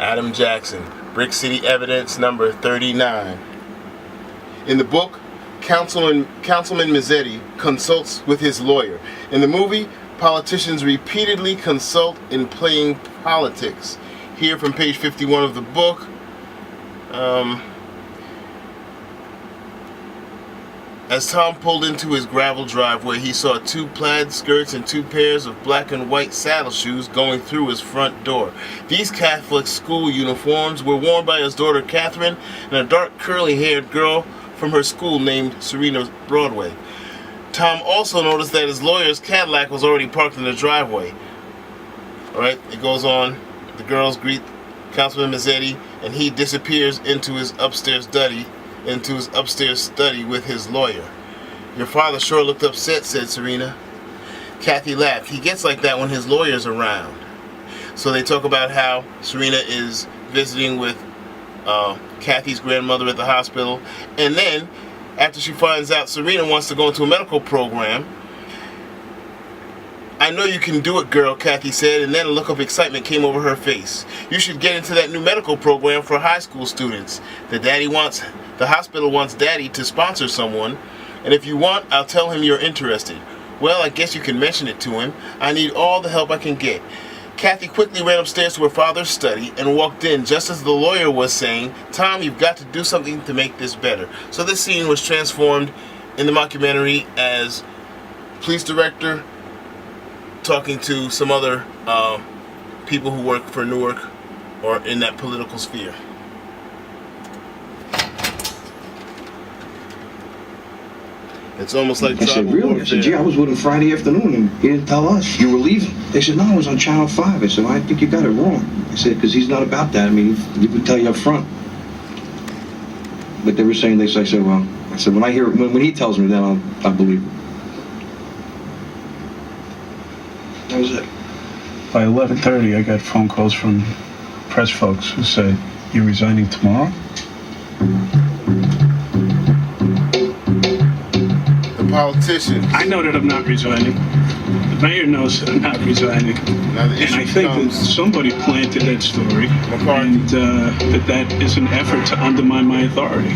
Adam Jackson, Brick City Evidence number 39. In the book, Councilman Mazzetti consults with his lawyer. In the movie, politicians repeatedly consult in playing politics. Here from page 51 of the book, as Tom pulled into his gravel driveway, he saw 2 plaid skirts and 2 pairs of black and white saddle shoes going through his front door. These Catholic school uniforms were worn by his daughter Catherine and a dark curly-haired girl from her school named Serena Broadway. Tom also noticed that his lawyer's Cadillac was already parked in the driveway. Alright, it goes on. The girls greet Councilman Mazzetti and he disappears into his upstairs study with his lawyer. Your father sure looked upset, said Serena. Kathy laughed. He gets like that when his lawyer's around. So they talk about how Serena is visiting with Kathy's grandmother at the hospital, and then after she finds out Serena wants to go into a medical program, I know you can do it, girl, Kathy said, and then a look of excitement came over her face. You should get into that new medical program for high school students. The hospital wants Daddy to sponsor someone, and if you want, I'll tell him you're interested. Well, I guess you can mention it to him. I need all the help I can get. Kathy quickly ran upstairs to her father's study and walked in just as the lawyer was saying, Tom, you've got to do something to make this better. So this scene was transformed in the mockumentary as police director talking to some other people who work for Newark or in that political sphere. It's almost like I said, really? I said, gee, I was with him Friday afternoon and he didn't tell us. You were leaving? They said, no, I was on Channel 5. I said, well, I think you got it wrong. I said, because he's not about that. I mean, he would tell you up front. But they were saying this. I said, well, when I hear it, when he tells me that, I'll believe it. That was it. By 11:30, I got phone calls from press folks who said, you're resigning tomorrow? Politicians. I know that I'm not resigning. The mayor knows that I'm not resigning. Now the issue and I think that somebody planted that story, and that is an effort to undermine my authority.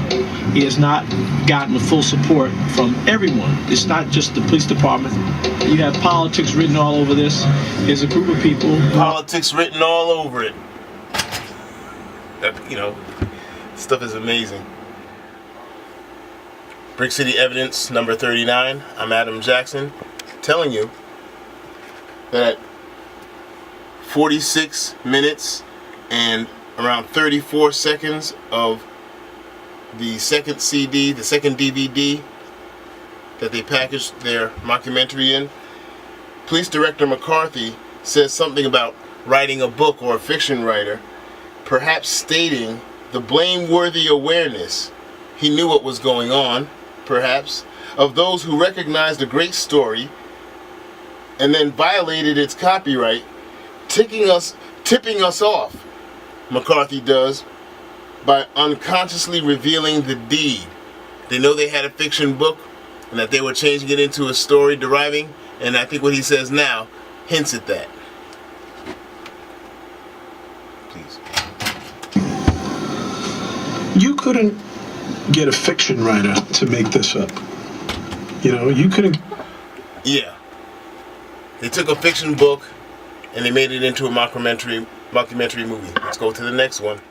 He has not gotten the full support from everyone. It's not just the police department. You have politics written all over this. There's a group of people. Politics written all over it. That, stuff is amazing. Brick City Evidence number 39. I'm Adam Jackson, telling you that 46 minutes and around 34 seconds of the second CD, the second DVD that they packaged their mockumentary in, Police Director McCarthy says something about writing a book or a fiction writer, perhaps stating the blameworthy awareness, he knew what was going on, perhaps, of those who recognized a great story and then violated its copyright, tipping us off, McCarthy does, by unconsciously revealing the deed. They know they had a fiction book and that they were changing it into a story deriving, and I think what he says now hints at that. Please. You couldn't get a fiction writer to make this up. You couldn't. Yeah. They took a fiction book and they made it into a mockumentary movie. Let's go to the next one.